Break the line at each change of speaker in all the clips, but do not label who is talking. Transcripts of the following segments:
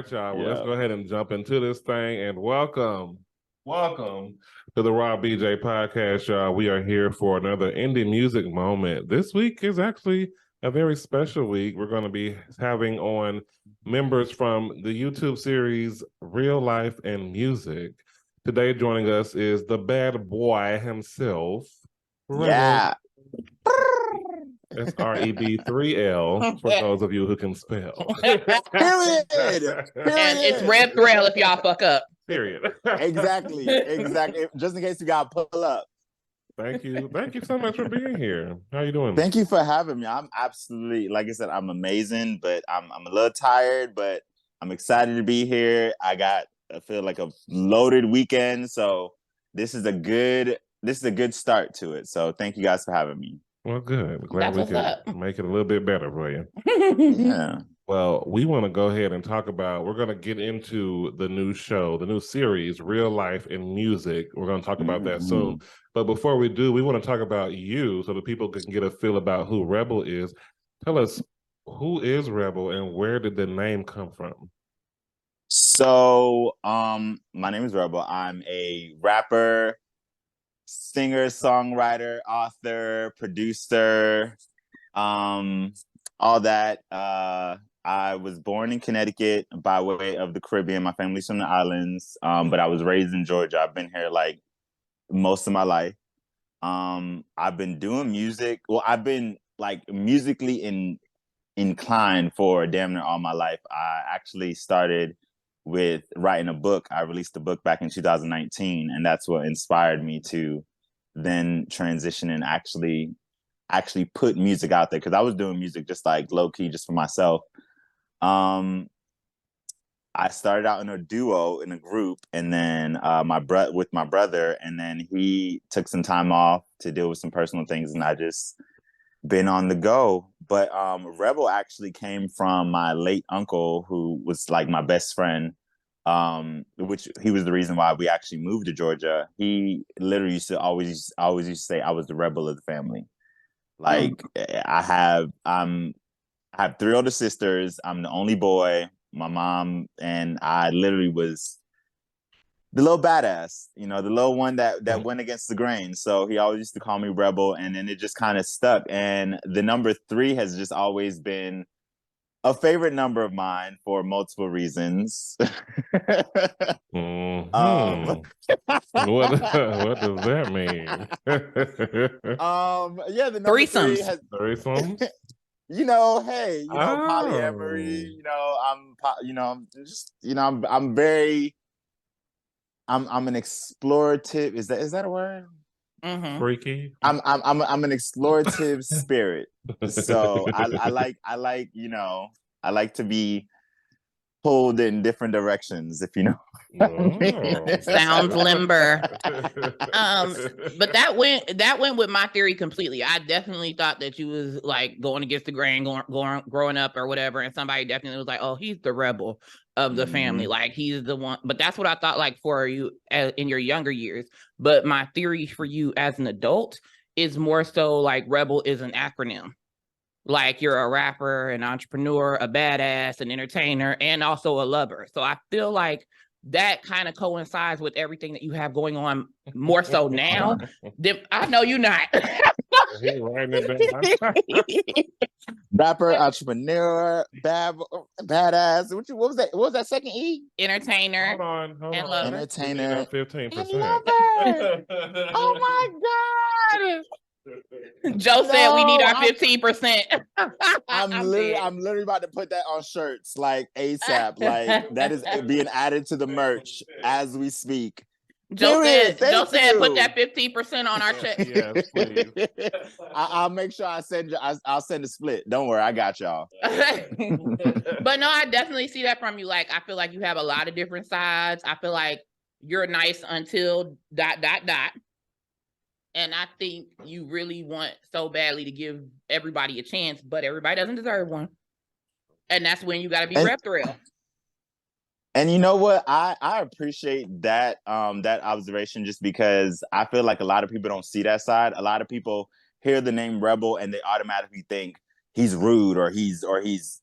right, y'all. Well, let's go ahead and jump into this thing and welcome to the Rob BJ podcast, y'all. We are here for another indie music moment. This week is actually a very special week. We're going to be having on members from the YouTube series Real Life and Music. Today joining us is the bad boy himself,
Yeah.
That's REB3L for those of you who can spell.
Period.
And it's REB3L if y'all fuck up.
Period.
Exactly. Just in case you got to pull up.
Thank you so much for being here. How you doing?
Thank you for having me. I'm absolutely, like I said, I'm amazing, but I'm a little tired, but I'm excited to be here. I feel like a loaded weekend, so this is a good start to it. So thank you guys for having me.
Well, good. Glad we could make it a little bit better for you.
Yeah.
Well, we want to go ahead and talk about, we're going to get into the new show, the new series, Real Life and Music. We're going to talk about that soon. But before we do, we want to talk about you so that people can get a feel about who Rebel is. Tell us, who is Rebel and where did the name come from?
So, my name is Rebel. I'm a rapper, singer, songwriter, author, producer, all that. I was born in Connecticut by way of the Caribbean. My family's from the islands, but I was raised in Georgia. I've been here like most of my life. I've been doing music. Well, I've been like musically inclined for damn near all my life. I actually started with writing a book. I released a book back in 2019, and that's what inspired me to then transition and actually put music out there, because I was doing music just like low-key, just for myself. I started out in a duo, in a group, and then with my brother, and then he took some time off to deal with some personal things, and I just been on the go. But Rebel actually came from my late uncle, who was like my best friend, which he was the reason why we actually moved to Georgia. He literally used to always used to say I was the rebel of the family. Like I have 3 older sisters. I'm the only boy. My mom and I literally was the little badass, the little one that went against the grain. So he always used to call me Rebel, and then it just kind of stuck. And the number 3 has just always been a favorite number of mine for multiple reasons.
What does that mean?
Yeah, the number 3 has
threesomes.
Hey, polyamory. I'm an explorative. Is that a word?
Mm-hmm.
Freaky.
I'm an explorative spirit. So I like to be pulled in different directions, if you know.
Sounds limber. But that went with my theory completely. I definitely thought that you was like going against the grain, growing up or whatever, and somebody definitely was like, "Oh, he's the rebel of the family, like he's the one." But that's what I thought, like for you in your younger years. But my theory for you as an adult is more so like Rebel is an acronym. Like you're a rapper, an entrepreneur, a badass, an entertainer, and also a lover. So I feel like that kind of coincides with everything that you have going on more so now. I know you're not.
Rapper, entrepreneur, badass. What was that? What was that second E?
Entertainer.
Hold on.
And lover.
Entertainer.
15%.
Oh my God.
Joe said we need our 15%.
I'm literally about to put that on shirts like ASAP. Like that is being added to the merch as we speak.
Joe said put that 15% on our check.
Yes, please.
I'll make sure I'll send a split. Don't worry, I got y'all.
But no, I definitely see that from you. Like I feel like you have a lot of different sides. I feel like you're nice until ... And I think you really want so badly to give everybody a chance, but everybody doesn't deserve one. And that's when you got to be REB3L.
And you know what? I appreciate that that observation, just because I feel like a lot of people don't see that side. A lot of people hear the name Rebel and they automatically think he's rude or he's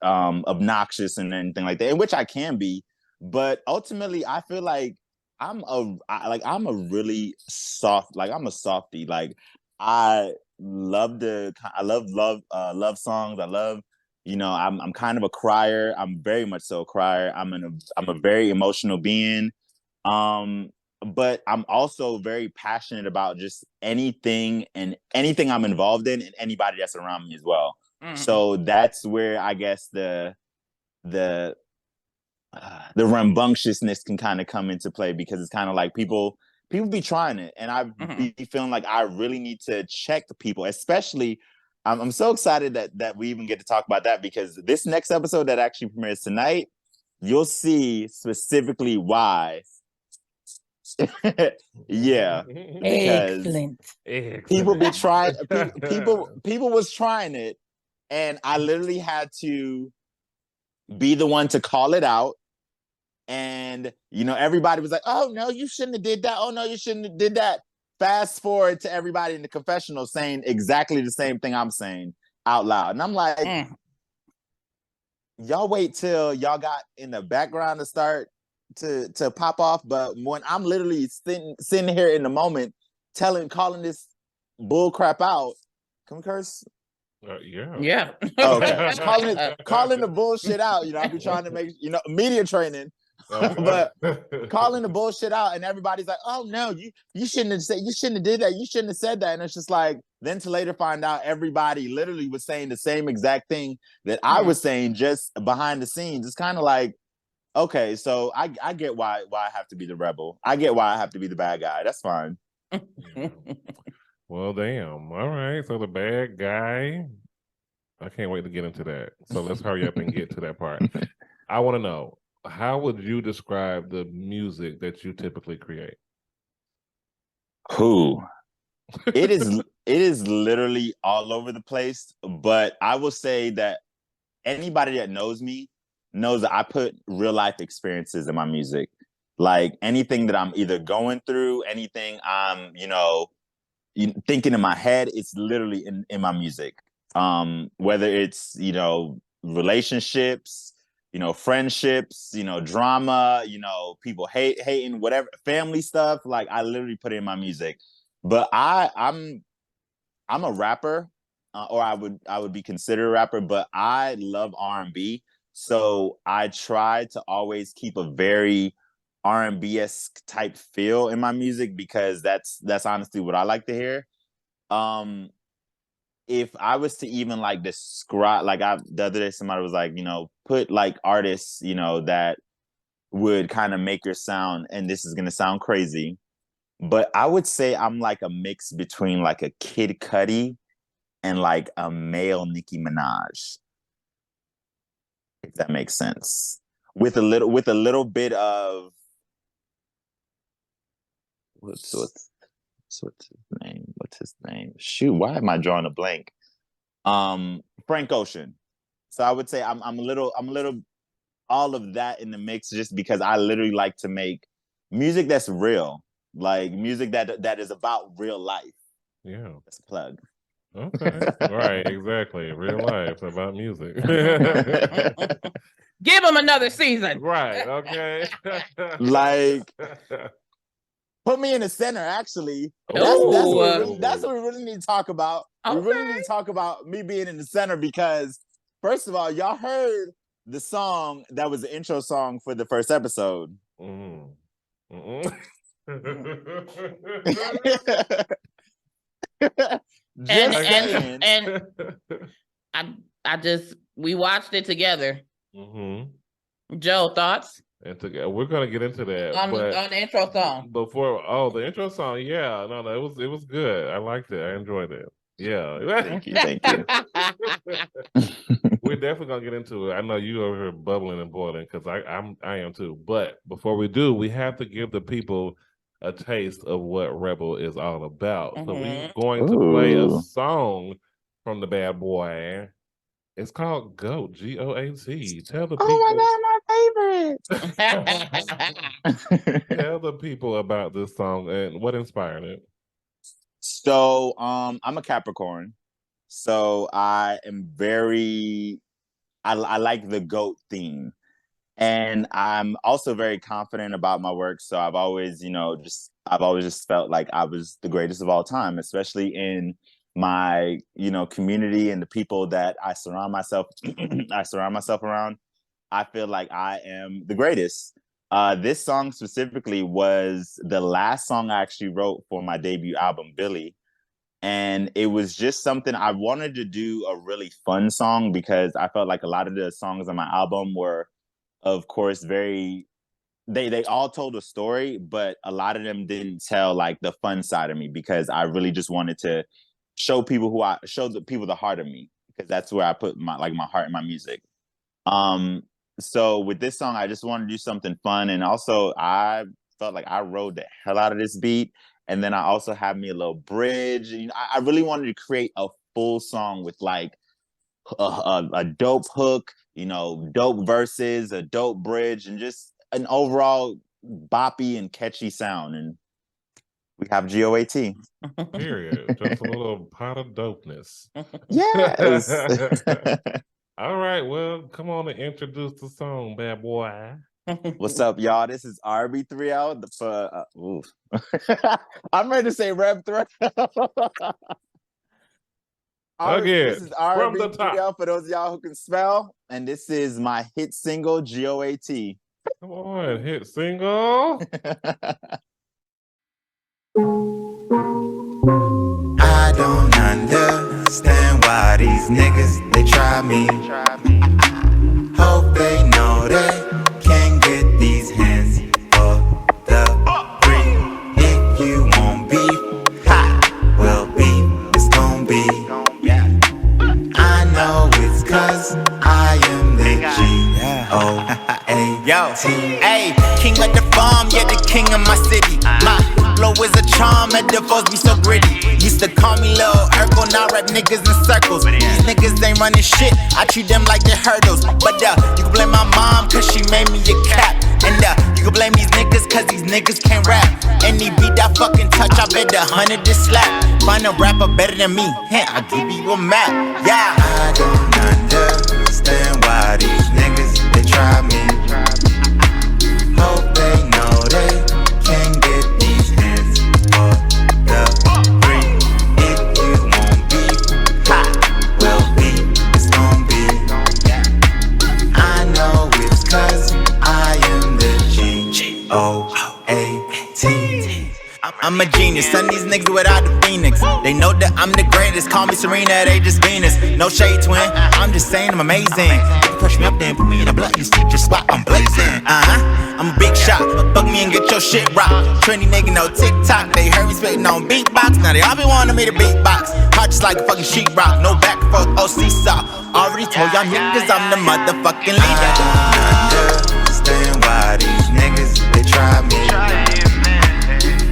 obnoxious and anything like that, in which I can be. But ultimately, I feel like I'm a really soft, like I'm a softie. Like I I love songs. I love, I'm kind of a crier. I'm very much so a crier. I'm a very emotional being. Um, but I'm also very passionate about just anything I'm involved in and anybody that's around me as well. So that's where I guess the rambunctiousness can kind of come into play, because it's kind of like people be trying it, and I be feeling like I really need to check the people, especially. I'm so excited that we even get to talk about that, because this next episode that actually premieres tonight, you'll see specifically why. Yeah, because people be trying. People was trying it, and I literally had to be the one to call it out. And everybody was like, "Oh no, you shouldn't have did that. Oh no, you shouldn't have did that." Fast forward to everybody in the confessional saying exactly the same thing I'm saying out loud, and I'm like, y'all wait till y'all got in the background to start to pop off. But when I'm literally sitting here in the moment, calling this bull crap out, can we curse?
Yeah.
Oh, okay. calling the bullshit out. I'll be trying to make media training, but calling the bullshit out, and everybody's like, "Oh no, you shouldn't have did that. You shouldn't have said that." And it's just like, then to later find out everybody literally was saying the same exact thing that I was saying just behind the scenes. It's kind of like, okay, so I get why I have to be the rebel. I get why I have to be the bad guy. That's fine.
Well, damn. All right. So the bad guy. I can't wait to get into that. So let's hurry up and get to that part. I want to know, how would you describe the music that you typically create?
It is literally all over the place, but I will say that anybody that knows me knows that I put real life experiences in my music. Like anything that I'm either going through, anything I'm, thinking in my head, it's literally in my music. Whether it's, relationships, friendships, drama, people hating, whatever, family stuff, like I literally put it in my music. But I'm a rapper, or I would be considered a rapper, but I love R&B. So I try to always keep a very R&B-esque type feel in my music, because that's honestly what I like to hear. If I was to even like describe, like the other day somebody was like, put like artists, that would kind of make your sound, and this is gonna sound crazy, but I would say I'm like a mix between like a Kid Cudi and like a male Nicki Minaj, if that makes sense. With a little bit of what's his name? What's his name? Shoot, why am I drawing a blank? Frank Ocean. So I would say I'm a little all of that in the mix, just because I literally like to make music that's real, like music that is about real life.
Yeah.
That's a plug.
Okay. Right, exactly. Real life about music.
Give him another season.
Right, okay.
Like, put me in the center, actually. That's what we really need to talk about. Okay. We really need to talk about me being in the center, because first of all, y'all heard the song that was the intro song for the first episode.
And we watched it together. Joe, thoughts?
And we're gonna get into that
on the intro song.
Before the intro song, yeah, no, it was good. I liked it. I enjoyed it. Yeah.
Thank you.
We're definitely gonna get into it. I know you over here bubbling and boiling, because I am too. But before we do, we have to give the people a taste of what Rebel is all about. So we're going to play a song from the bad boy. It's called G.O.A.T. G-O-A-T. Tell the people.
Oh my God, my favorite.
Tell the people about this song and what inspired it.
So, I'm a Capricorn. So I am I like the GOAT theme. And I'm also very confident about my work. So I've always, I've always just felt like I was the greatest of all time, especially in my, community and the people that I surround myself around. I feel like I am the greatest. This song specifically was the last song I actually wrote for my debut album, Billy. And it was just something I wanted to do, a really fun song, because I felt like a lot of the songs on my album were, of course, they all told a story, but a lot of them didn't tell like the fun side of me, because I really just wanted to show the people the heart of me, because that's where I put my heart in my music. So with this song, I just wanted to do something fun, and also I felt like I rode the hell out of this beat, and then I also had me a little bridge. I really wanted to create a full song with like a dope hook, dope verses, a dope bridge, and just an overall boppy and catchy sound. And we have G.O.A.T.
Period. Just a little pot of dopeness.
Yes.
All right. Well, come on and introduce the song, bad boy.
What's up, y'all? This is REB3L. I'm ready to say REB3L.
Again,
this is
from the top.
REB3L for those of y'all who can spell. And this is my hit single, G.O.A.T.
Come on, hit single.
I don't understand why these niggas, they try me. Hope they know they can't get these hands for the free. If you want beef, well beef is gon' be. I know it's cause I am the G.O.A.T.
Yo, hey, king of the farm, yeah, the king of my city. My flow is a charm, and the foes be so gritty. Used to call me Lil Urkel, now rap niggas in circles. These niggas ain't running shit, I treat them like they're hurdles. But you can blame my mom, cause she made me a cap. And you can blame these niggas, cause these niggas can't rap. Any beat I fucking touch, I bet 100 this slap. Find a rapper better than me, I'll give you a map. Yeah,
I don't understand why these niggas, they try me. Hope they know they can get these hands for the free. If you want beef, well beef is gon' be. I know it's cause I am the G.O.A.T.
I'm a genius, son, these niggas without the phoenix. They know that I'm the greatest, call me Serena, they just Venus. No shade, twin, I'm just saying I'm amazing. You can push me up, then put me in the blood, you see your spot, I'm blazing. I'm a big shot, fuck me and get your shit rocked. Trendy nigga, no TikTok, they heard me spitting on beatbox. Now they all be wanting me to beatbox. Hot just like a fucking sheetrock, no back and forth, oh seesaw. Already told y'all niggas I'm the motherfucking leader.
I don't understand why these niggas, they try me.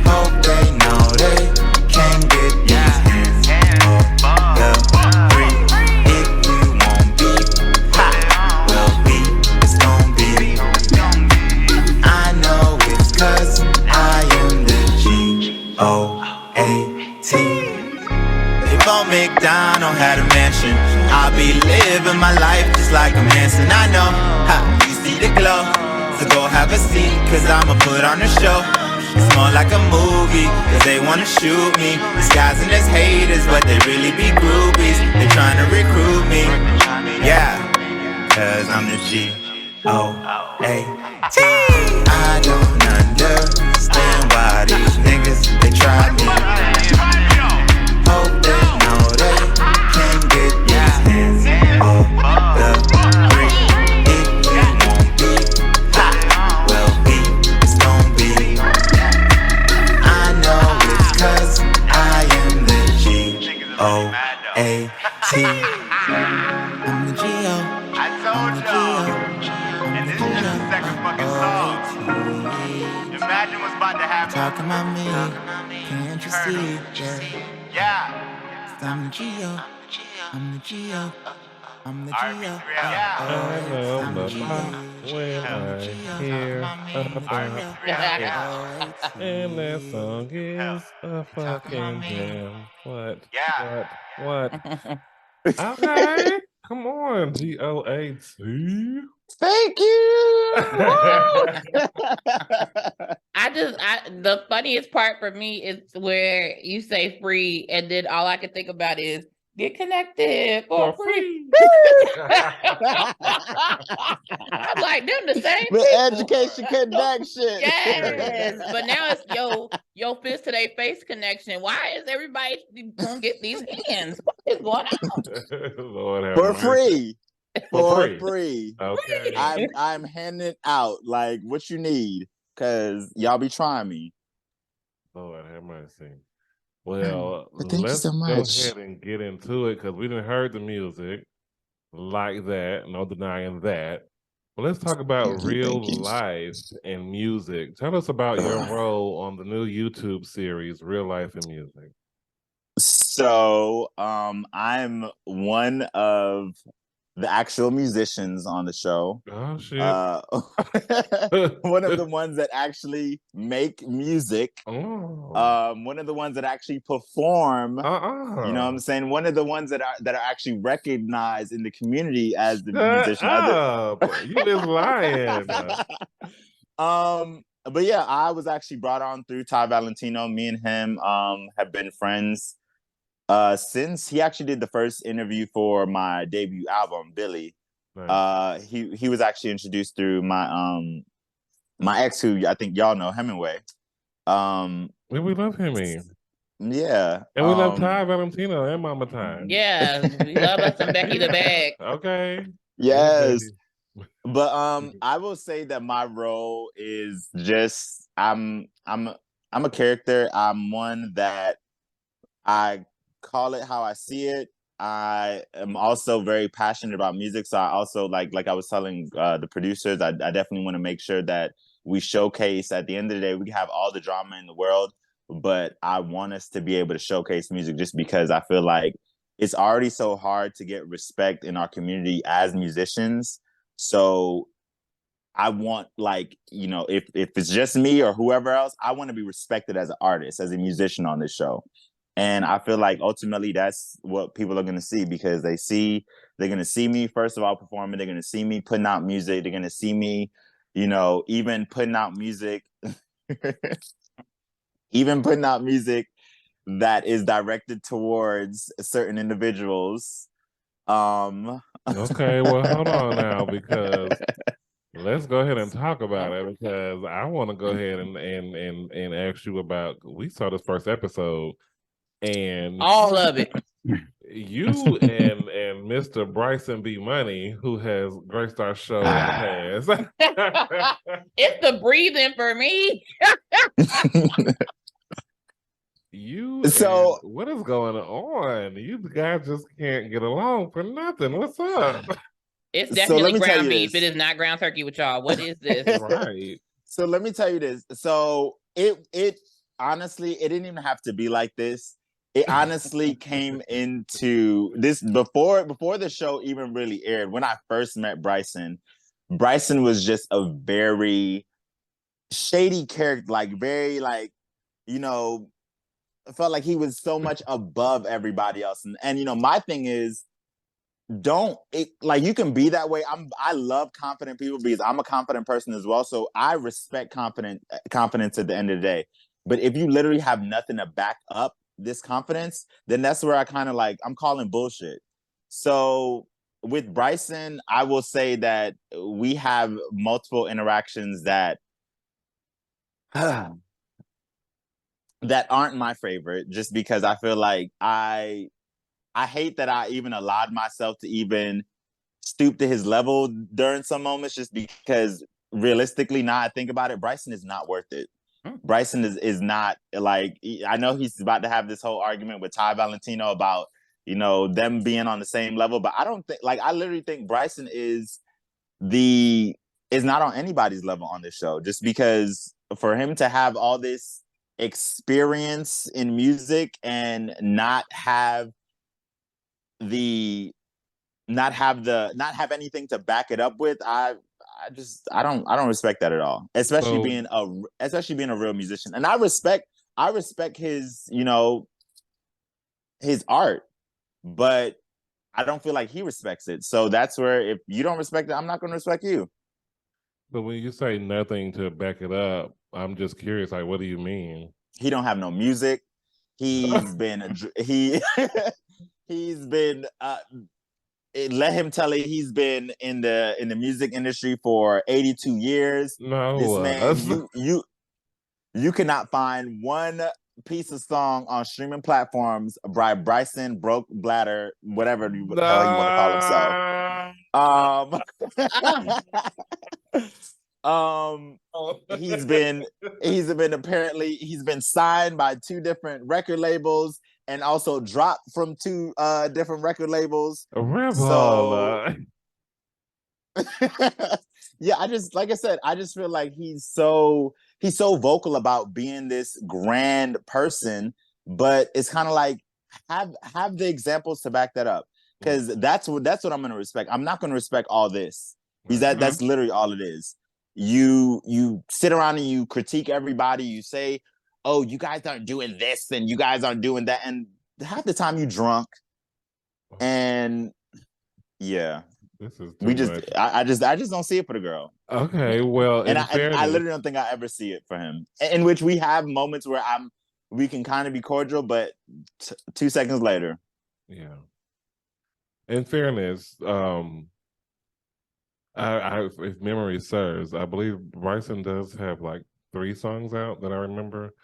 Hope they know they can get these hands for the free. If you want beef, well beef is gon' be. I know it's cause I am the G.O.A.T.
If on McDonald had a mansion, I'll be living my life just like a Manson. I know, you see the glow, so go have a seat, cause I'ma put on a show. It's more like a movie, cause they wanna shoot me. These guys and these haters, but they really be groupies. They tryna recruit me, yeah, cause I'm the
G.O.A.T. I don't understand why these niggas, they try me. Hope they know they can get these hands for the free. If you want beef, well beef is gon' be. I know it's cause I am the G.O.A.T. I'm the G.O. I'm the G.O.
And this is just the second fucking song. Imagine what's about to happen.
Talking about me, can't you see?
Yeah.
I'm the G.O. I'm the G.O. I'm the G.O.
I know the pop when I hear about it. And that song is a fucking jam. What? Okay. Come on, G.O.A.T.
Thank you.
The funniest part for me is where you say free, and then all I can think about is get connected for free. I'm like, them the same
The
people.
education connection.
Yes, but now it's yo fist to their face connection. Why is everybody gonna get these hands? What is going on?
Lord have
For
mercy.
free.
For
For free.
Okay.
I'm handing it out like what you need, because y'all be trying me.
Lord have mercy. Well,
But thank you
let's
so
go
much.
ahead and get into it because we didn't heard the music like that. No denying that. But let's talk about
Thank you,
real
thank you.
life and music. Tell us about your role on the new YouTube series, Real Life and Music.
So I'm one of the actual musicians on the show.
Oh shit.
One of the ones that actually make music.
Oh.
One of the ones that actually perform. You know what I'm saying? One of the ones that are actually recognized in the community as the musician.
You just lying.
But yeah, I was actually brought on through Ty Valentino. Me and him have been friends since he actually did the first interview for my debut album, Billy. Nice. He was actually introduced through my my ex, who I think y'all know, Hemingway.
We love Hemmy.
Yeah.
And we love Ty Valentino and Mama Ty.
Yeah, we love us some Becky the Bag.
Okay.
Yes. But I will say that my role is just I'm a character. I'm one that I call it how I see it. I am also very passionate about music. So I also like I was telling the producers, I definitely want to make sure that we showcase. At the end of the day, we can have all the drama in the world, but I want us to be able to showcase music just because I feel like it's already so hard to get respect in our community as musicians. So I want, like, you know, if it's just me or whoever else, I want to be respected as an artist, as a musician on this show. And I feel like ultimately that's what people are going to see, because they're going to see me, first of all, performing. They're going to see me putting out music. They're going to see me, you know, even putting out music, that is directed towards certain individuals.
Okay, well, hold on now, because let's go ahead and talk about it, because I want to go ahead and ask you about, we saw this first episode, and
all of it.
You and Mr. Bryson B Money, who has graced our show in the past.
It's the breathing for me.
So what is going on? You guys just can't get along for nothing. What's up?
It's definitely ground beef. It is not ground turkey with y'all. What is this?
Right.
So let me tell you this. So it honestly, it didn't even have to be like this. It honestly came into this before the show even really aired. When I first met Bryson was just a very shady character, like very, like, you know, I felt like he was so much above everybody else. And you know, my thing is, you can be that way. I love confident people because I'm a confident person as well. So I respect confidence at the end of the day. But if you literally have nothing to back up this confidence, then that's where I kind of like, I'm calling bullshit. So with Bryson, I will say that we have multiple interactions that that aren't my favorite, just because I feel like I hate that I even allowed myself to even stoop to his level during some moments, just because realistically, now I think about it, Bryson is not worth it. Bryson is not, like, I know he's about to have this whole argument with Ty Valentino about, you know, them being on the same level, but I don't think, like, I literally think Bryson is not on anybody's level on this show, just because for him to have all this experience in music and not have anything to back it up with, I don't respect that at all, especially being a real musician. And I respect his, you know, his art, but I don't feel like he respects it. So that's where if you don't respect it, I'm not going to respect you.
But when you say nothing to back it up, I'm just curious. Like, what do you mean?
He don't have no music. He's been he's been let him tell it. He's been in the music industry for 82 years.
No,
This man, you cannot find one piece of song on streaming platforms by Bryson Broke Bladder, whatever the hell you want to call himself. He's been apparently he's been signed by 2 different record labels and also dropped from 2 different record labels.
a rebel.
So yeah, I just feel like he's so vocal about being this grand person, but it's kind of like have the examples to back that up, because that's what I'm going to respect. I'm not going to respect all this, because that's literally all it is. You sit around and you critique everybody. You say, "Oh, you guys aren't doing this and you guys aren't doing that," and half the time you drunk. And yeah.
This is
I just don't see it for the girl.
Okay, well,
and I literally don't think I ever see it for him. In which we have moments where we can kind of be cordial, but 2 seconds later.
Yeah. In fairness, I if memory serves, I believe Bryson does have like 3 songs out that I remember.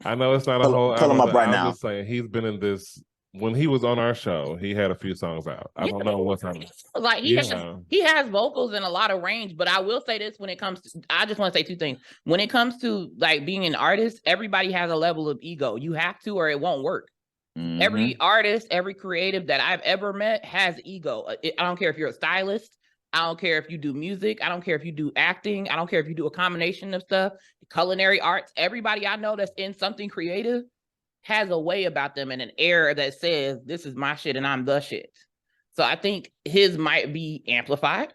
I know it's not a whole.
Pull him up right now.
I'm just saying he's been in this. When he was on our show, he had a few songs out. I don't know what's happening.
Like he has vocals and a lot of range, but I will say this: when it comes to, I just want to say 2 things. When it comes to like being an artist, everybody has a level of ego. You have to, or it won't work. Mm-hmm. Every artist, every creative that I've ever met has ego. I don't care if you're a stylist. I don't care if you do music. I don't care if you do acting. I don't care if you do a combination of stuff, culinary arts. Everybody I know that's in something creative has a way about them and an air that says, this is my shit and I'm the shit. So I think his might be amplified,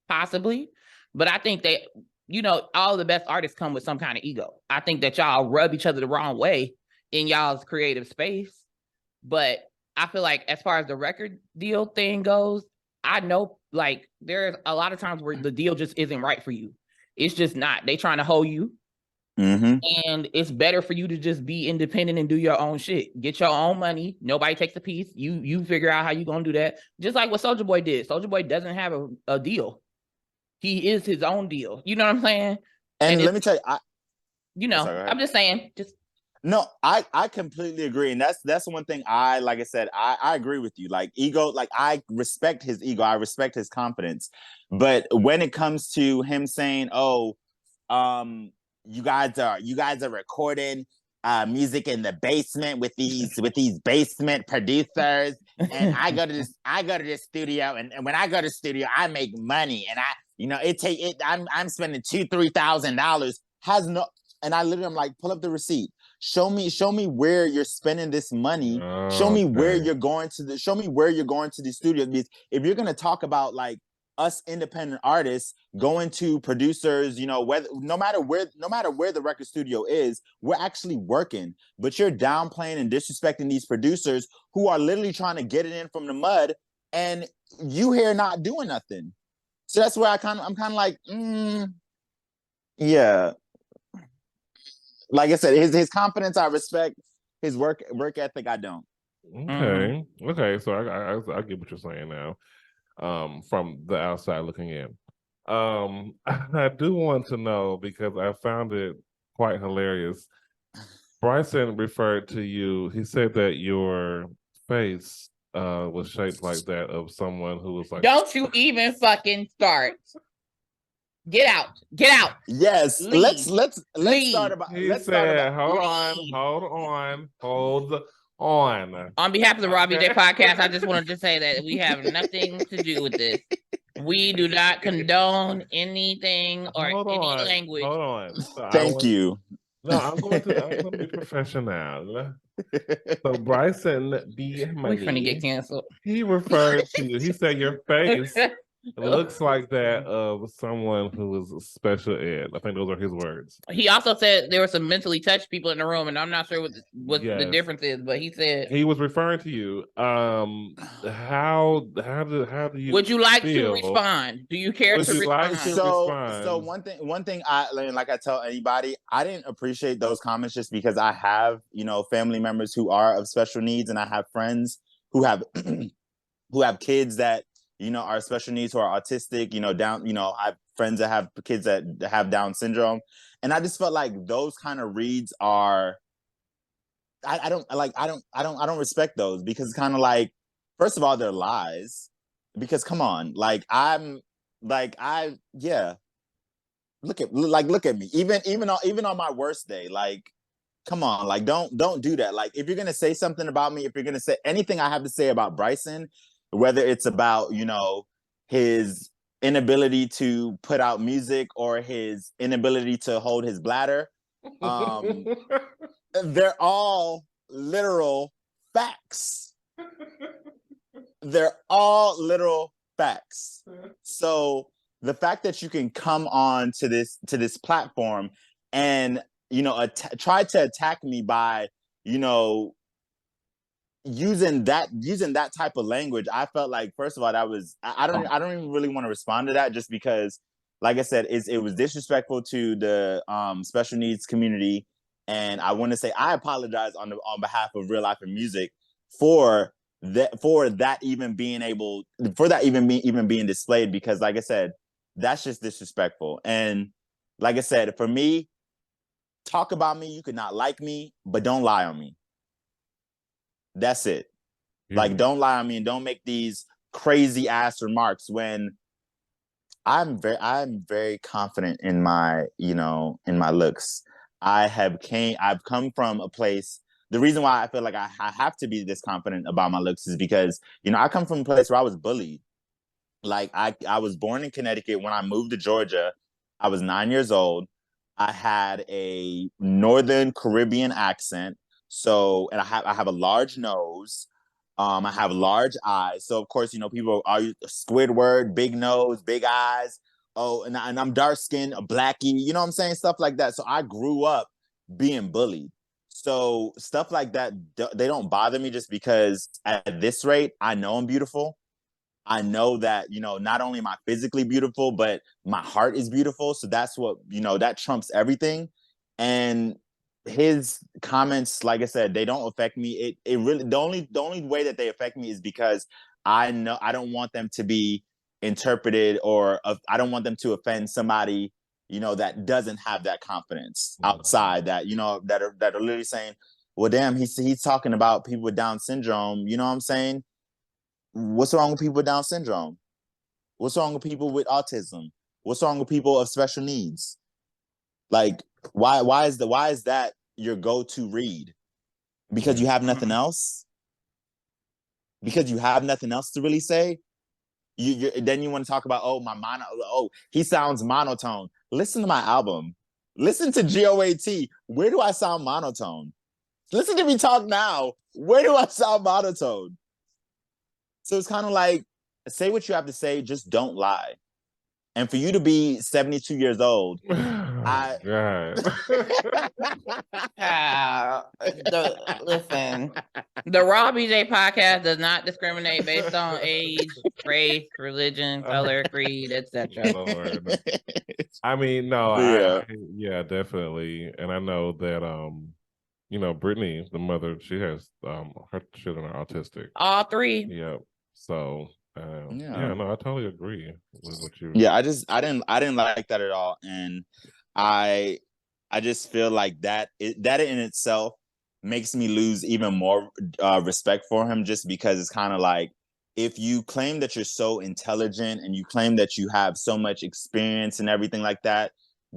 possibly. But I think that, all the best artists come with some kind of ego. I think that y'all rub each other the wrong way in y'all's creative space. But I feel like as far as the record deal thing goes, I know like there's a lot of times where the deal just isn't right for you. It's just not. They trying to hold you. Mm-hmm. And it's better for you to just be independent and do your own shit. Get your own money. Nobody takes a piece. You figure out how you gonna do that. Just like what Soulja Boy did. Soulja Boy doesn't have a deal. He is his own deal. You know what I'm saying?
And let me tell you,
I'm just saying.
No, I completely agree. And that's one thing I agree with you. Like ego, like I respect his ego. I respect his confidence. But when it comes to him saying, you guys are recording music in the basement with these basement producers, and I go to this studio, and when I go to the studio, I make money, and I'm spending $2,000-$3,000. And I literally am like, pull up the receipt. Show me where you're spending this money. Show me where you're going to the studio. Because if you're gonna talk about like us independent artists going to producers, no matter where the record studio is, we're actually working. But you're downplaying and disrespecting these producers who are literally trying to get it in from the mud, and you here not doing nothing. So that's where I'm kind of like, yeah. Like I said, his confidence I respect. His work ethic I don't.
Okay. So I get what you're saying now. From the outside looking in. I do want to know, because I found it quite hilarious. Bryson referred to you. He said that your face was shaped like that of someone who was like.
Don't you even fucking start. Get out.
Yes.
Leave.
Let's
Leave.
start about.
Hold on.
On behalf of the Rob BJ podcast, I just wanted to say that we have nothing to do with this. We do not condone anything or any language.
Hold on. So
Thank you.
No, I'm going to be professional. So Bryson B.
We're gonna get canceled.
He referred to you. He said your face looks like that of someone who is special ed. I think those are his words.
He also said there were some mentally touched people in the room, and I'm not sure what the
Yes.
difference is, but he said
He was referring to you. How do you
would you like to
feel?
respond? Do you care
Would
to
you like
respond?
to
So
respond?
one thing I like I tell anybody, I didn't appreciate those comments just because I have, family members who are of special needs, and I have friends who have who have kids that, are special needs, who are autistic, down, I have friends that have kids that have Down syndrome. And I just felt like those kind of reads are I don't respect those, because it's kind of like, first of all, they're lies. Because come on, look at me. Even on my worst day, like, come on, like, don't do that. Like, if you're gonna say something about me, if you're gonna say anything I have to say about Bryson, whether it's about, his inability to put out music or his inability to hold his bladder, they're all literal facts. They're all literal facts. So the fact that you can come on to this platform and try to attack me by using that type of language, I felt like, first of all, that was I don't even really want to respond to that, just because, like I said, it was disrespectful to the special needs community. And I want to say I apologize on behalf of Real Life and Music for that even being displayed, because, like I said, that's just disrespectful. And like I said, for me, talk about me, you could not like me, but don't lie on me. That's it. Like, don't lie on me, and don't make these crazy ass remarks when I'm very confident in my looks. I've come from a place. The reason why I feel like I have to be this confident about my looks is because, I come from a place where I was bullied. Like, I was born in Connecticut. When I moved to Georgia, I was 9 years old. I had a Northern Caribbean accent. So, and I have a large nose. I have large eyes. So, of course, people are Squidward, big nose, big eyes. Oh, and I'm dark skinned, a blackie, you know what I'm saying? Stuff like that. So I grew up being bullied. So stuff like that, they don't bother me, just because at this rate, I know I'm beautiful. I know that, not only am I physically beautiful, but my heart is beautiful. So that's what, that trumps everything. And his comments, like I said, they don't affect me. It really, the only way that they affect me is because I know I don't want them to be interpreted, or I don't want them to offend somebody, that doesn't have that confidence outside, that, that are literally saying, well, damn, he's talking about people with Down syndrome. You know what I'm saying? What's wrong with people with Down syndrome? What's wrong with people with autism? What's wrong with people of special needs? Like, why is that your go-to read? Because you have nothing else? Because you have nothing else to really say? Then you want to talk about, he sounds monotone. Listen to my album. Listen to G.O.A.T. Where do I sound monotone? Listen to me talk now. Where do I sound monotone? So it's kind of like, say what you have to say, just don't lie. And for you to be 72 years old,
Listen, the Raw BJ podcast does not discriminate based on age, race, religion, color, creed, etc.
Lord. I mean, no,
yeah,
definitely. And I know that Brittany, the mother, she has her children are autistic.
All three.
Yeah. So no, I totally agree with what you.
Yeah, I didn't like that at all, and I just feel like that in itself makes me lose even more respect for him, just because it's kind of like, if you claim that you're so intelligent and you claim that you have so much experience and everything like that,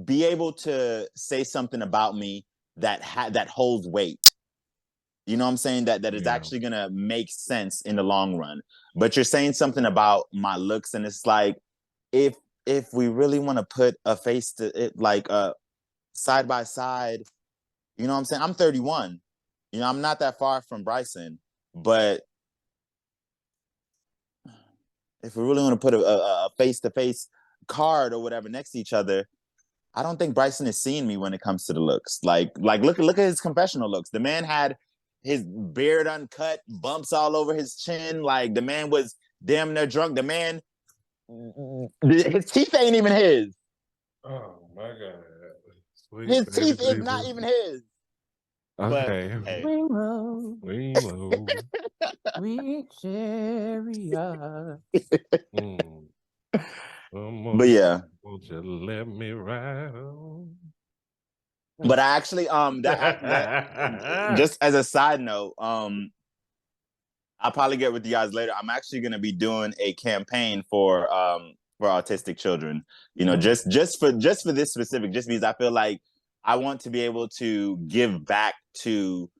be able to say something about me that holds weight. You know what I'm saying? That is actually gonna make sense in the long run. But you're saying something about my looks, and it's like, if we really want to put a face to it, like side by side, you know what I'm saying? I'm 31. I'm not that far from Bryson, but if we really want to put a face-to-face card or whatever next to each other, I don't think Bryson is seeing me when it comes to the looks. Like look at his confessional looks. The man had his beard uncut, bumps all over his chin. Like the man was damn near drunk. The man, his teeth ain't even his.
Oh my God. Sweet
His
baby
teeth is
Jesus.
not even his.
Okay.
But, hey.
Remo.
Sweet chariot.
But yeah.
Won't you let me ride on?
But I actually that just as a side note, I'll probably get with you guys later. I'm actually gonna be doing a campaign for autistic children. You know, just for this specific, just because I feel like I want to be able to give back to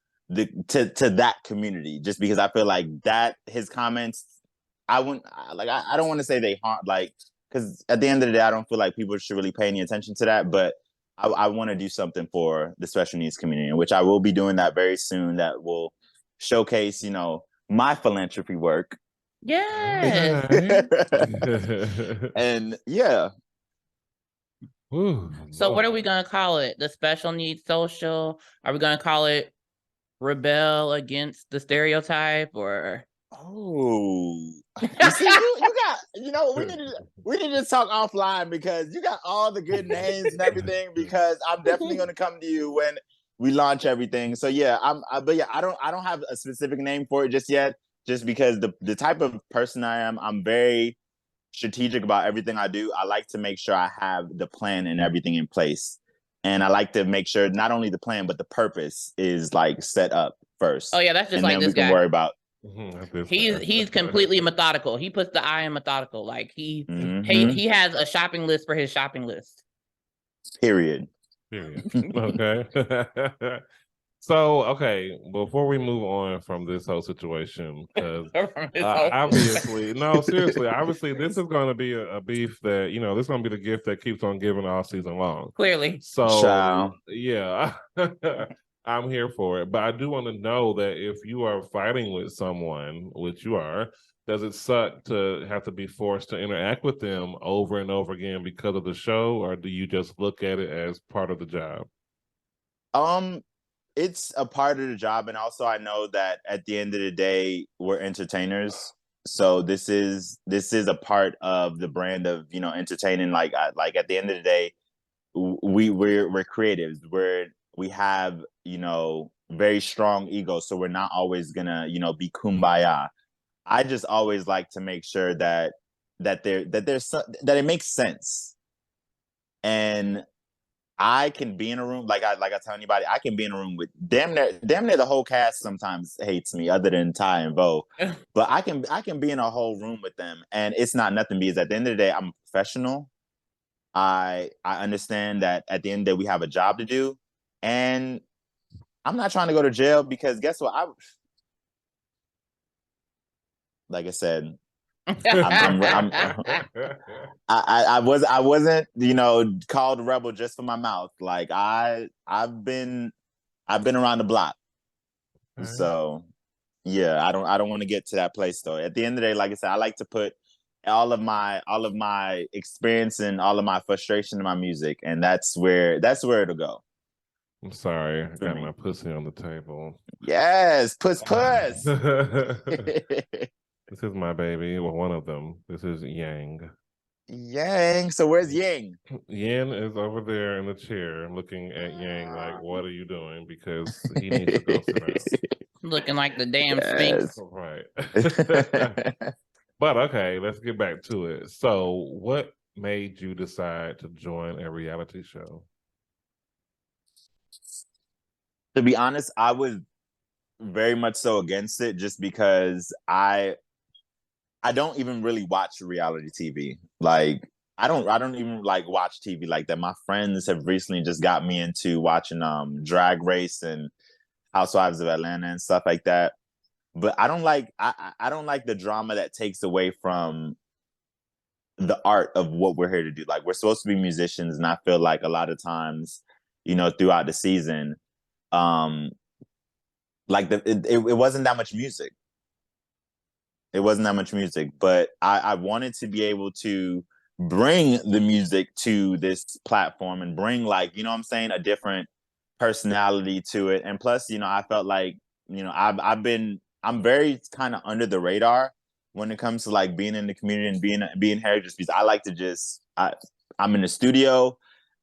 to that community, just because I feel like that his comments, I don't want to say they harm, like, because at the end of the day, I don't feel like people should really pay any attention to that, but I want to do something for the special needs community, which I will be doing that very soon. That will showcase, you know, my philanthropy work.
Yes.
And yeah.
Ooh,
So
boy.
what are we gonna call it? The special needs social? Are we gonna call it rebel against the stereotype, or?
Oh, you see, you got, you know, we need to talk offline, because you got all the good names and everything, because I'm definitely going to come to you when we launch everything. So yeah, but yeah, I don't have a specific name for it just yet, just because the type of person I am, I'm very strategic about everything I do. I like to make sure I have the plan and everything in place. And I like to make sure not only the plan, but the purpose is like set up first.
Oh yeah, that's just
and
like
then
this
we can
guy.
worry about.
He's completely methodical. He puts the I in methodical. Like he has a shopping list for his shopping list.
Period.
Okay. So, okay, before we move on from this whole situation, because obviously, no, seriously, obviously, this is going to be a beef that, you know, this is going to be the gift that keeps on giving all season long.
Clearly.
So,
Child.
yeah, I'm here for it. But I do want to know that if you are fighting with someone, which you are, does it suck to have to be forced to interact with them over and over again because of the show, or do you just look at it as part of the job?
It's a part of the job, and also I know that at the end of the day, we're entertainers. So this is a part of the brand of, you know, entertaining. Like at the end of the day, we're creatives. We have, you know, very strong egos, so we're not always gonna, you know, be kumbaya. I just always like to make sure that it makes sense, and I can be in a room, like I tell anybody, I can be in a room with damn near the whole cast sometimes hates me, other than Ty and Bo. But I can be in a whole room with them, and it's not nothing, because at the end of the day, I'm a professional. I understand that at the end of the day, we have a job to do, and I'm not trying to go to jail, because guess what? Like I said, I wasn't, you know, called a rebel just for my mouth. Like I've been around the block. So yeah, I don't want to get to that place though. At the end of the day, like I said, I like to put all of my experience and all of my frustration in my music, and that's where it'll go.
I'm sorry, I got my pussy on the table.
Yes, puss.
This is my baby. Well, one of them. This is Yang.
Yang. So where's Yang?
Yang is over there in the chair looking at Yang like, what are you doing? Because he needs to go sit down.
Looking like the damn Sphinx.
Right. But okay, let's get back to it. So what made you decide to join a reality show?
To be honest, I was very much so against it, just because I don't even really watch reality TV. Like I don't even like watch TV like that. My friends have recently just got me into watching Drag Race and Housewives of Atlanta and stuff like that. But I don't like the drama that takes away from the art of what we're here to do. Like we're supposed to be musicians, and I feel like a lot of times, you know, throughout the season, like it wasn't that much music. It wasn't that much music, but I wanted to be able to bring the music to this platform and bring, like, you know what I'm saying, a different personality to it. And plus, you know, I felt like, you know, I'm very kind of under the radar when it comes to like being in the community and being here, just because I like to I'm in the studio,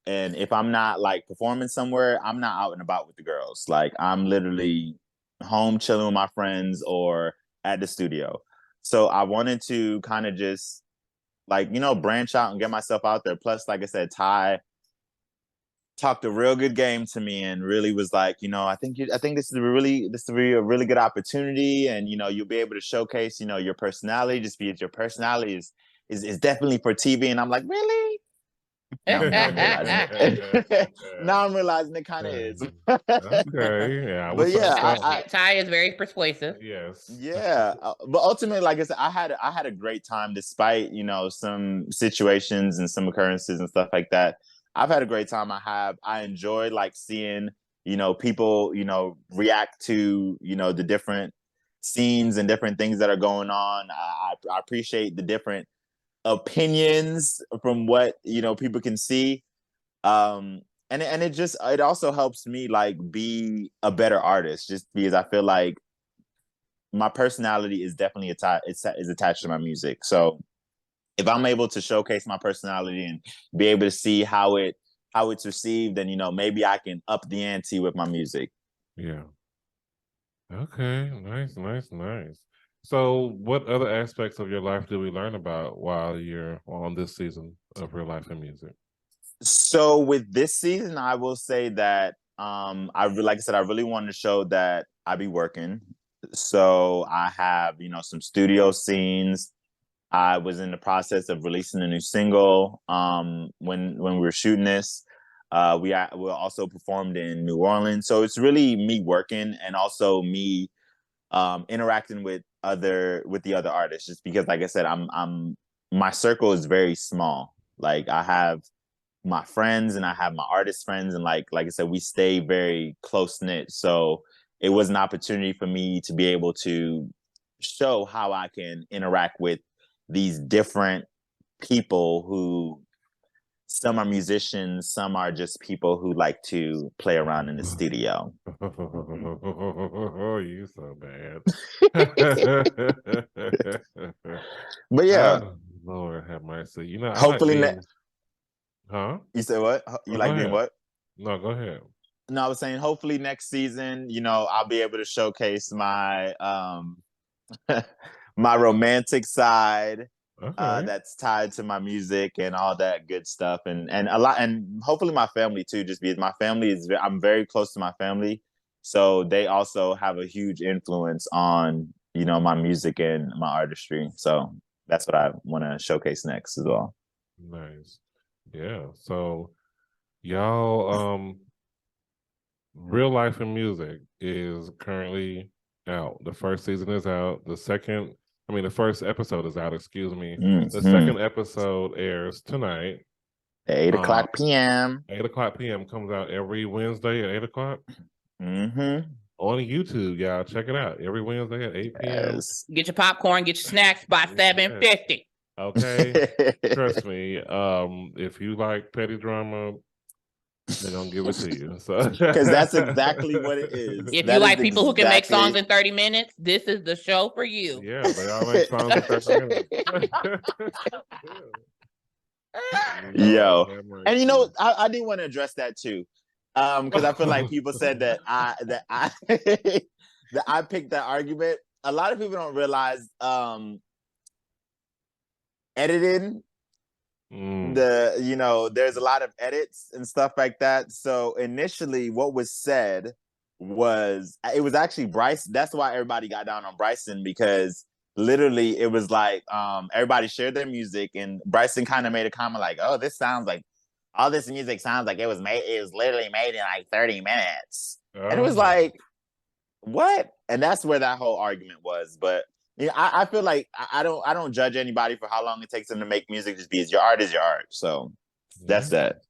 and if I'm not like performing somewhere, I'm not out and about with the girls. Like, I'm literally home chilling with my friends or at the studio. So I wanted to kind of just, like, you know, branch out and get myself out there. Plus, like I said, Ty talked a real good game to me and really was like, you know, I think this is a really good opportunity, and you know, you'll be able to showcase, you know, your personality, just because your personality is definitely for TV. And I'm like, really? Now I'm realizing it. Now I'm realizing it kind of is.
Okay, yeah,
But yeah,
Ty is very persuasive.
yes,
yeah. But ultimately, like I said, I had a great time despite, you know, some situations and some occurrences and stuff like that. I've had a great time. I enjoyed like seeing, you know, people, you know, react to, you know, the different scenes and different things that are going on. I appreciate the different opinions from what, you know, people can see. And it also helps me like be a better artist, just because I feel like my personality is definitely is attached to my music. So if I'm able to showcase my personality and be able to see how it's received, then, you know, maybe I can up the ante with my music.
yeah. Okay, nice. So, what other aspects of your life did we learn about while you're on this season of Real Life in Music?
So with this season, I will say that like I said, I really wanted to show that I be working. So I have, you know, some studio scenes. I was in the process of releasing a new single when we were shooting this. We also performed in New Orleans. So it's really me working, and also me interacting with the other artists, just because, like I said, my circle is very small. Like, I have my friends and I have my artist friends, and like I said, we stay very close knit. So it was an opportunity for me to be able to show how I can interact with these different people, who some are musicians, some are just people who like to play around in the studio.
Oh, you so bad.
But yeah,
Lord have mercy. You know, I
hopefully
like being... Huh?
You said what? You like being what?
No, go ahead.
No, I was saying hopefully next season, you know, I'll be able to showcase my my romantic side, that's tied to my music and all that good stuff, and hopefully my family too, just because my family I'm very close to my family, so they also have a huge influence on, you know, my music and my artistry. So that's what I want to showcase next as well.
Nice. Yeah. So y'all, Real Life in Music is currently out. The first season is out. The first episode is out, excuse me. The second episode airs tonight.
8 o'clock p.m.
8 o'clock p.m. comes out every Wednesday at 8 o'clock. On YouTube, y'all. Check it out. Every Wednesday at 8 p.m.
Yes.
Get your popcorn, get your snacks by $7.50.
Okay. Trust me. If you like petty drama, they're gonna give it to you. So,
because that's exactly what it is.
If you like people who can make songs in 30 minutes, this is the show for you.
Yeah, they all make songs in 30 minutes.
Yo, and you know, I did want to address that too, because I feel like people said that I that I picked that argument. A lot of people don't realize editing. There's a lot of edits and stuff like that. So initially what was said was, it was actually Bryson. That's why everybody got down on Bryson, because literally it was like everybody shared their music, and Bryson kind of made a comment like, oh, all this music sounds like it was literally made in like 30 minutes. And it was like, what? And that's where that whole argument was. But yeah, I feel like I don't judge anybody for how long it takes them to make music, just because your art is your art. So that's that.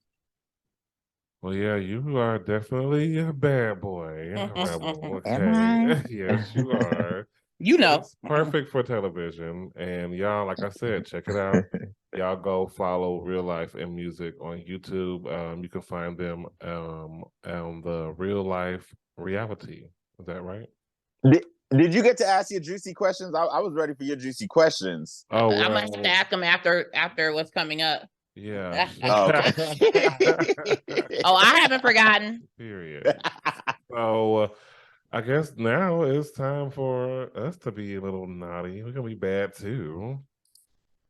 Well, yeah, you are definitely a bad boy. A rebel. Okay.
Am I?
Yes, you are.
You know.
It's perfect for television. And y'all, like I said, check it out. Y'all go follow Real Life and Music on YouTube. You can find them on the Real Life Reality. Is that right?
Did you get to ask your juicy questions? I was ready for your juicy questions.
Oh,
I might have to ask them after what's coming up.
yeah.
Oh, okay.
Oh, I haven't forgotten.
Period. So I guess now it's time for us to be a little naughty. We're gonna be bad too.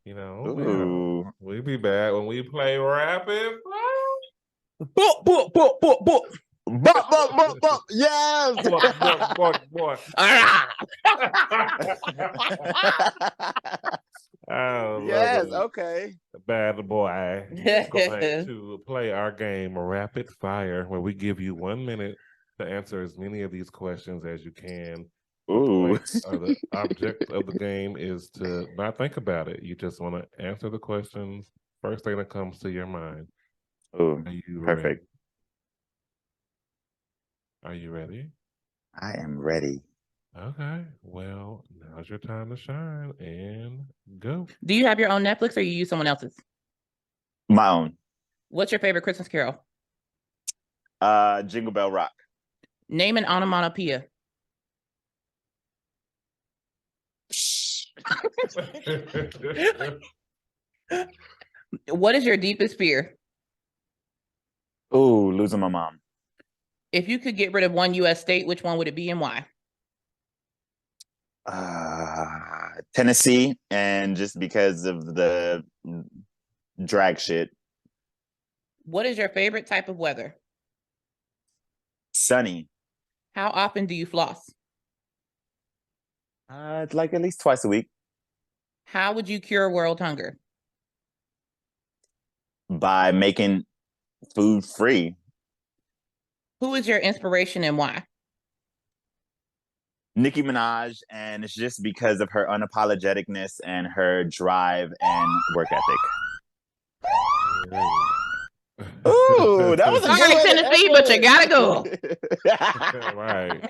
You know,
Ooh.
we be bad when we play rapid fire.
Boop, boop, boop, boop, boop.
But, yes.
Boy.
Ah.
I love
Yes,
it.
okay.
Bad boy. Going to play our game Rapid Fire, where we give you 1 minute to answer as many of these questions as you can.
Ooh.
The object of the game is to not think about it. You just want to answer the questions first thing that comes to your mind.
Ooh,
Are you
perfect.
Ready? Are you ready?
I am ready.
Okay. Well, now's your time to shine and go.
Do you have your own Netflix or you use someone else's?
My own.
What's your favorite Christmas carol?
Jingle Bell Rock.
Name an onomatopoeia. What is your deepest fear?
Ooh, losing my mom.
If you could get rid of one U.S. state, which one would it be and why?
Tennessee, and just because of the drag shit.
What is your favorite type of weather?
Sunny.
How often do you floss?
Like at least twice a week.
How would you cure world hunger?
By making food free.
Who is your inspiration and why?
Nicki Minaj, and it's just because of her unapologeticness and her drive and work ethic. Ooh, that was a
All
good
right,
way to
Tennessee,
end
but you
it.
gotta go.
Right.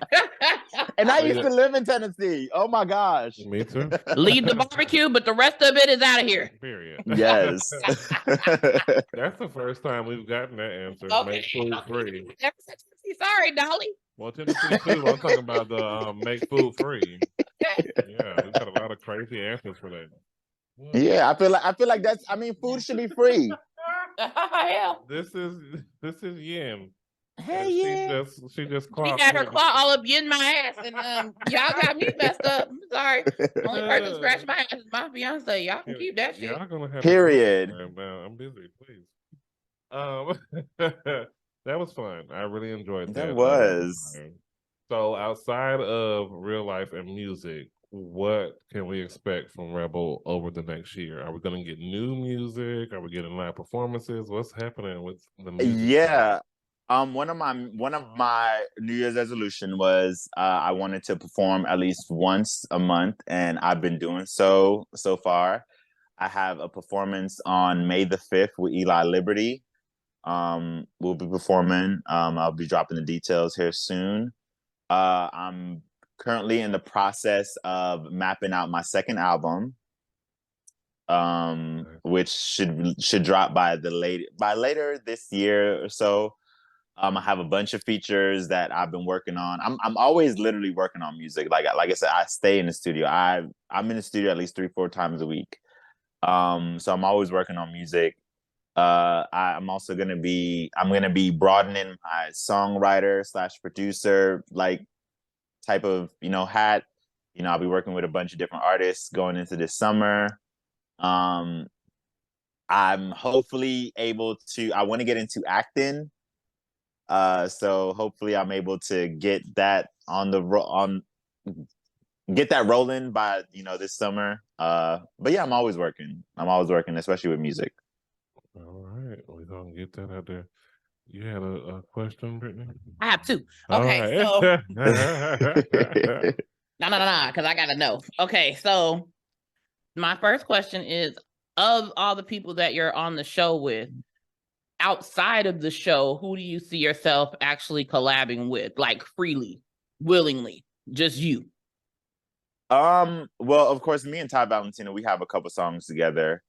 And I used to live in Tennessee. Oh my gosh.
Me too.
Leave the barbecue, but the rest of it is out of here.
Period.
Yes.
That's the first time we've gotten that answer.
Okay.
Make food free.
Sorry, Dolly.
Well, Tennessee too. I'm talking about the make food free. Yeah, we've got a lot of crazy answers for that. What?
Yeah, I feel like that's. I mean, food should be free.
Hell.
This is Yin.
Hey,
She
yeah.
just
She
clocked
had her
in.
claw all up in my ass, and y'all got me messed up. I'm sorry. Only person scratched my ass is my fiance. Y'all can keep that shit.
Y'all gonna have
Period.
I'm busy, please. That was fun. I really enjoyed that.
That was.
So outside of Real Life and Music, what can we expect from Rebel over the next year? Are we going to get new music? Are we getting live performances? What's happening with the music?
Yeah. One of my New Year's resolution was I wanted to perform at least once a month, and I've been doing so far. I have a performance on May the 5th with Eli Liberty. We'll be performing. I'll be dropping the details here soon. I'm currently in the process of mapping out my second album, which should drop by later this year or so. I have a bunch of features that I've been working on. I'm always literally working on music. Like I said, I stay in the studio. I'm in the studio at least 3-4 times a week. So I'm always working on music. I'm gonna be broadening my songwriter / producer like type of hat. I'll be working with a bunch of different artists going into this summer. I'm hopefully able to. I want to get into acting. So hopefully I'm able to get that get that rolling by this summer. But yeah, I'm always working, especially with music.
All right, we're gonna get that out there. You had a question, Brittany?
I have two.
All
Okay,
right.
so no, because I gotta know. Okay, so my first question is: of all the people that you're on the show with, outside of the show, who do you see yourself actually collabing with, like freely, willingly, just you?
Well, of course, me and Ty Valentino, we have a couple songs together.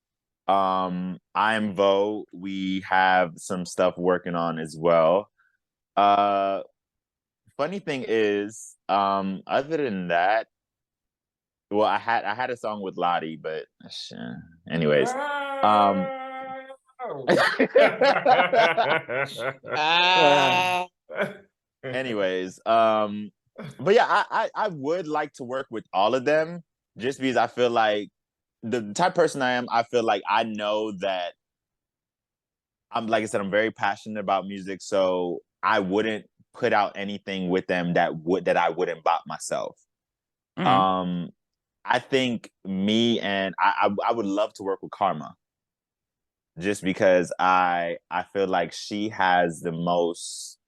I Am Vo, we have some stuff working on as well. Funny thing is, other than that, well, I had a song with Lottie, but anyways. Anyways, but yeah, I would like to work with all of them just because I feel like the type of person I am, I feel like I know that like I said, I'm very passionate about music, so I wouldn't put out anything with them that I wouldn't bop myself.
Mhm.
I think me and I would love to work with Karma just because I feel like she has the most,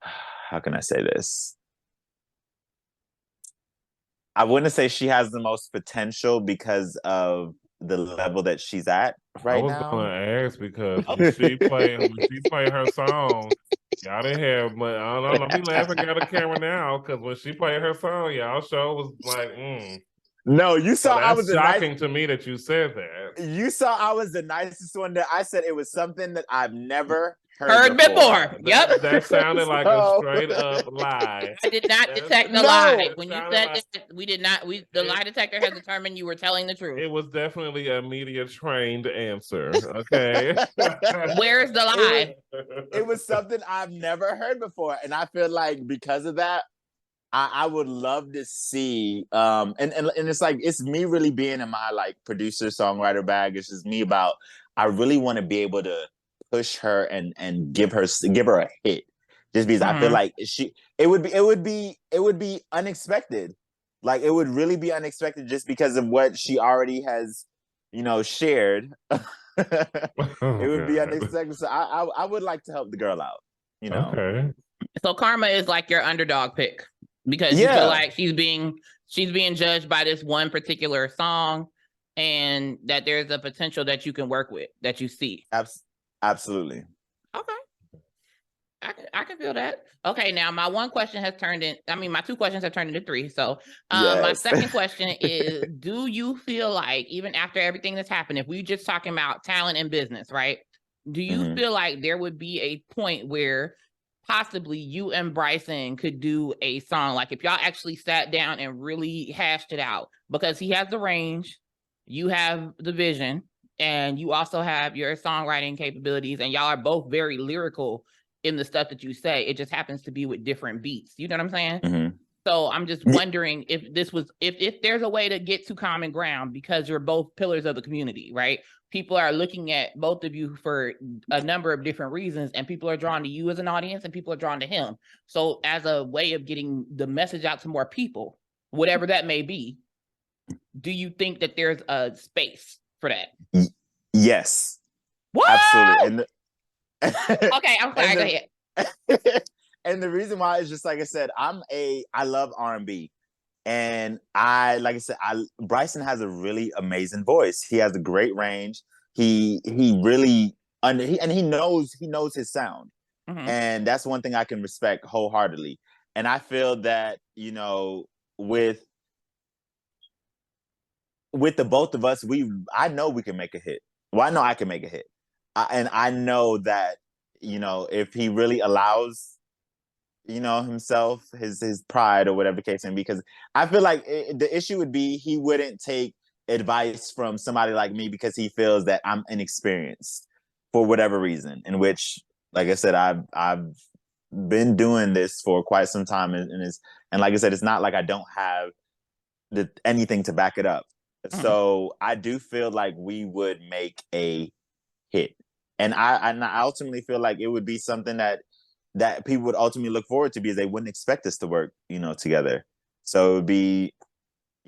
how can I say this? I wouldn't say she has the most potential because of the level that she's at
I
right
was
now.
gonna ask because when she play her song, y'all didn't have much. I don't know. Don't be laughing at the camera now, because when she played her song, y'all show was like,
No, you
So
saw I was
that's
the nice.
shocking to me that you said that.
You saw I was the nicest one. That I said it was something that I've never
Heard before. Yep.
That sounded like a straight up lie.
I did not detect the
No.
lie. When you
sounded
said
like-
that, we did not. The lie detector has determined you were telling the
It
truth.
was definitely a media trained answer. Okay.
Where's the lie?
It was something I've never heard before, and I feel like because of that, I would love to see. And it's like it's me really being in my like producer songwriter bag. It's just me about. I really want to be able to push her and give her a hit, just because I feel like it would be unexpected. Like it would really be unexpected just because of what she already has, shared. It would be unexpected. So I would like to help the girl out.
Okay.
So Karma is like your underdog pick because you feel like she's being judged by this one particular song, and that there's a potential that you can work with, that you see.
Absolutely.
Okay. I can feel that. Okay, now my one question has turned in. I mean, my two questions have turned into three. So, my second question is: do you feel like even after everything that's happened, if we just talking about talent and business, right? Do you feel like there would be a point where possibly you and Bryson could do a song, like if y'all actually sat down and really hashed it out? Because he has the range, you have the vision, and you also have your songwriting capabilities, and y'all are both very lyrical in the stuff that you say. It just happens to be with different beats. You know what I'm saying? So I'm just wondering if this was, if there's a way to get to common ground, because you're both pillars of the community, right? People are looking at both of you for a number of different reasons, and people are drawn to you as an audience, and people are drawn to him. So as a way of getting the message out to more people, whatever that may be, do you think that there's a space for that?
Yes.
What?
Absolutely.
Okay, I'm sorry. Go ahead.
And the reason why is just like I said, I love R&B, and like I said, Bryson has a really amazing voice. He has a great range. He really he knows his sound, and that's one thing I can respect wholeheartedly. And I feel that with the both of us, I know we can make a hit. Well, I know I can make a hit. And I know that, if he really allows, himself, his pride or whatever case may be, because I feel like the issue would be he wouldn't take advice from somebody like me because he feels that I'm inexperienced for whatever reason, in which, like I said, I've been doing this for quite some time. And like I said, it's not like I don't have anything to back it up. So I do feel like we would make a hit. And I ultimately feel like it would be something that people would ultimately look forward to, because they wouldn't expect us to work, together. So it would be,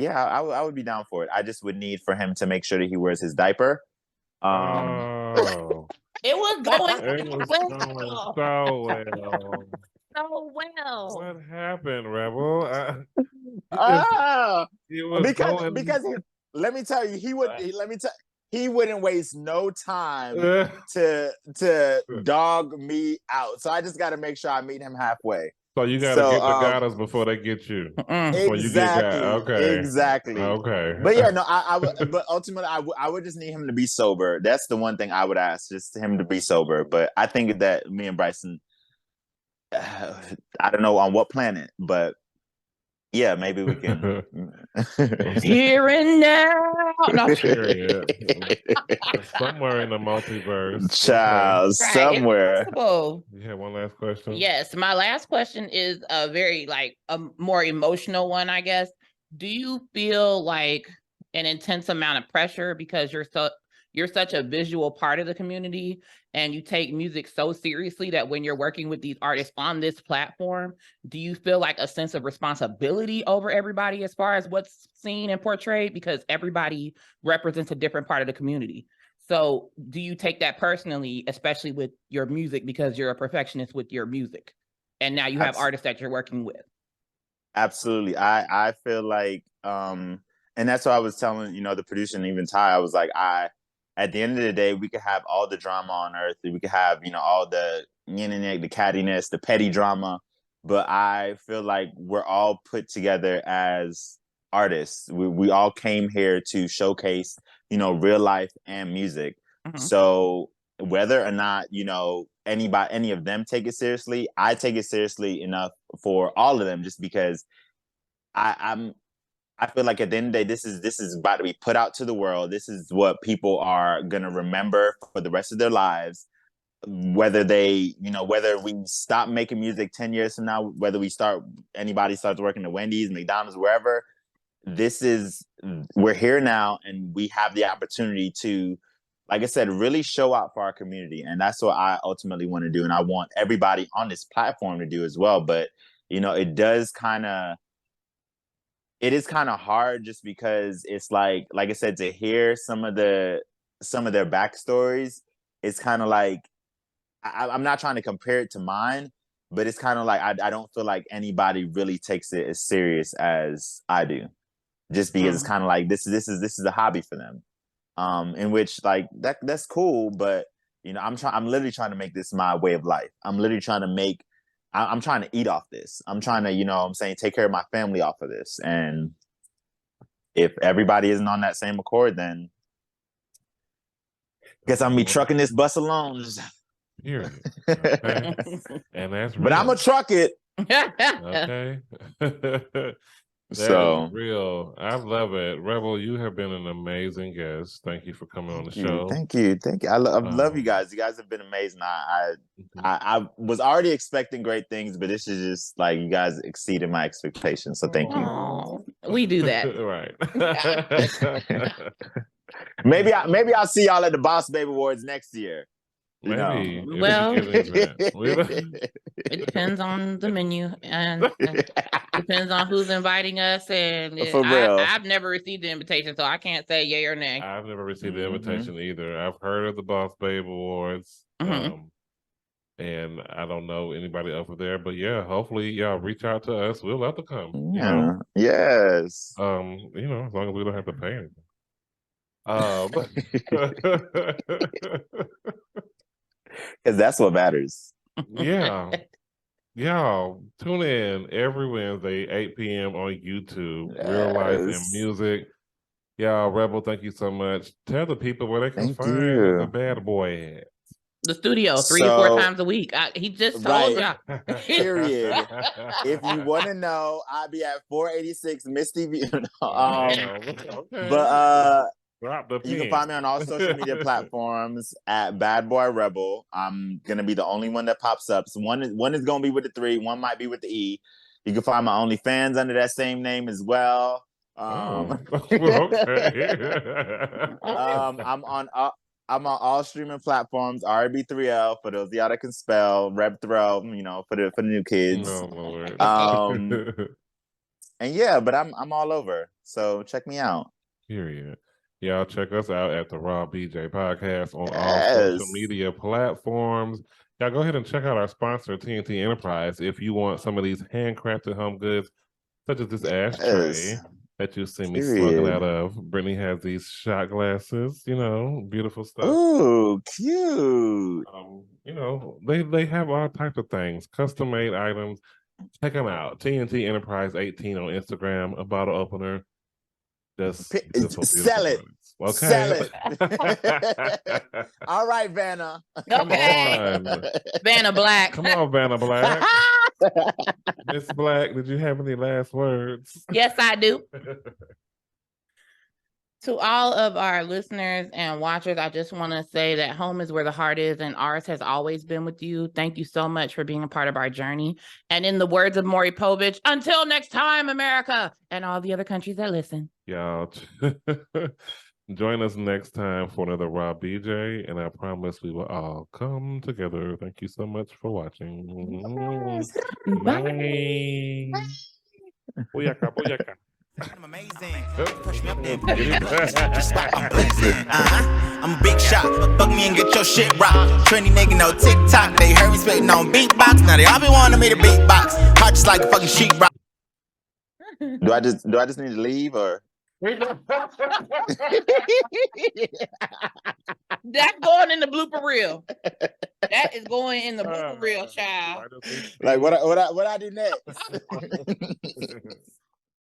I would be down for it. I just would need for him to make sure that he wears his diaper.
It was going
so well.
So well.
What happened, Rebel?
Because let me tell you, he wouldn't waste no time to dog me out. So I just got to make sure I meet him halfway.
So you got to
So,
get the goddess before they get you. Before you get
exactly,
God. Okay.
exactly.
Okay.
But yeah, no, I would, but ultimately, I would just need him to be sober. That's the one thing I would ask, just him to be sober. But I think that me and Bryson, I don't know on what planet, but yeah, maybe we can.
Here and now. No,
Period. Somewhere in the multiverse.
Child,
right,
somewhere.
it's possible.
You have one last question?
Yes, my last question is a very a more emotional one, I guess. Do you feel like an intense amount of pressure because you're such a visual part of the community and you take music so seriously that when you're working with these artists on this platform, do you feel like a sense of responsibility over everybody as far as what's seen and portrayed, because everybody represents a different part of the community? So do you take that personally, especially with your music, because you're a perfectionist with your music and now you have artists that you're working with?
Absolutely. I feel like, and that's what I was telling, the producer and even Ty, I was like, at the end of the day, we could have all the drama on earth. We could have, all the the cattiness, the petty drama. But I feel like we're all put together as artists. We all came here to showcase, real life and music.
Mhm.
So whether or not, any of them take it seriously, I take it seriously enough for all of them, just because I feel like at the end of the day, this is about to be put out to the world. This is what people are gonna remember for the rest of their lives. Whether whether we stop making music 10 years from now, whether anybody starts working at Wendy's, McDonald's, wherever, we're here now, and we have the opportunity to, like I said, really show out for our community. And that's what I ultimately want to do. And I want everybody on this platform to do as well. But, it is kind of hard, just because it's like I said, to hear some of their backstories, it's kind of like, I'm not trying to compare it to mine, but it's kind of like, I don't feel like anybody really takes it as serious as I do, just because it's kind of like, this is a hobby for them. In which, like, that's cool, but I'm literally trying to make this my way of life. I'm literally trying to I'm trying to eat off this. I'm trying to, take care of my family off of this. And if everybody isn't on that same accord, then I guess I'm gonna be trucking this bus alone.
Period. Okay. And that's real.
But I'm gonna truck it.
Okay. That's real. I love it. Rebel, you have been an amazing guest. Thank you for coming on the show.
Thank you. I love you guys. You guys have been amazing. I was already expecting great things, but this is just like, you guys exceeded my expectations. So thank you.
Oh, we do that.
Right.
Maybe I'll see y'all at the Boss Baby Awards next year.
Maybe.
Well,
it
it depends on the menu, and depends on who's inviting us. And
For real.
I've never received the invitation, so I can't say yay or nay.
I've never received the invitation either. I've heard of the Boss Babe Awards, and I don't know anybody over there. But yeah, hopefully y'all reach out to us. We'll have to come.
Yeah. Yes.
As long as we don't have to pay anything.
Because that's what matters.
Yeah. Y'all, tune in every Wednesday, 8 p.m. on YouTube. Real Life and Music. Y'all, Rebel, thank you so much. Tell the people where they can find the bad boy at.
The studio 3 to 4 times a week. He just told y'all.
Period. If you want to know, I'll be at 486 Misty View. But you can find me on all social media platforms at Bad Boy Rebel. I'm gonna be the only one that pops up. So one is gonna be with the 3, one might be with the E. You can find my OnlyFans under that same name as well. I'm on all streaming platforms. REB3L for those of y'all that can spell. REB3L, for the new kids.
Oh, Lord.
And yeah, but I'm all over. So check me out.
Period. Y'all check us out at the Raw BJ Podcast on all social media platforms. Y'all go ahead and check out our sponsor, TNT Enterprise, if you want some of these handcrafted home goods, such as this ashtray that you see me smoking out of. Brittany has these shot glasses, beautiful stuff.
Ooh, cute.
They have all types of things, custom-made items. Check them out. TNT Enterprise 18 on Instagram. A bottle opener. Just beautiful
Sell it.
words.
Sell
Okay.
it. All right, Vanna.
Come
Okay.
on.
Vanna Black.
Come on, Vanna Black. Miss Black, did you have any last words?
Yes, I do. To all of our listeners and watchers, I just want to say that home is where the heart is, and ours has always been with you. Thank you so much for being a part of our journey. And in the words of Maury Povich, until next time, America, and all the other countries that listen.
Y'all, join us next time for another Rob BJ, and I promise we will all come together. Thank you so much for watching. Bye. Booyaka, booyaka.
I'm amazing. Push me up there. Just like I'm blazing. I'm a big shot. Fuck me and get your shit rocked. Trendy nigga, no TikTok. They heard me spitting on beatbox. Now they all be wanting me to beatbox. Hot just like a fucking sheetrock.
Do I just need to leave or?
That's going in the blooper reel. That is going in the blooper reel, child.
Like what I do next?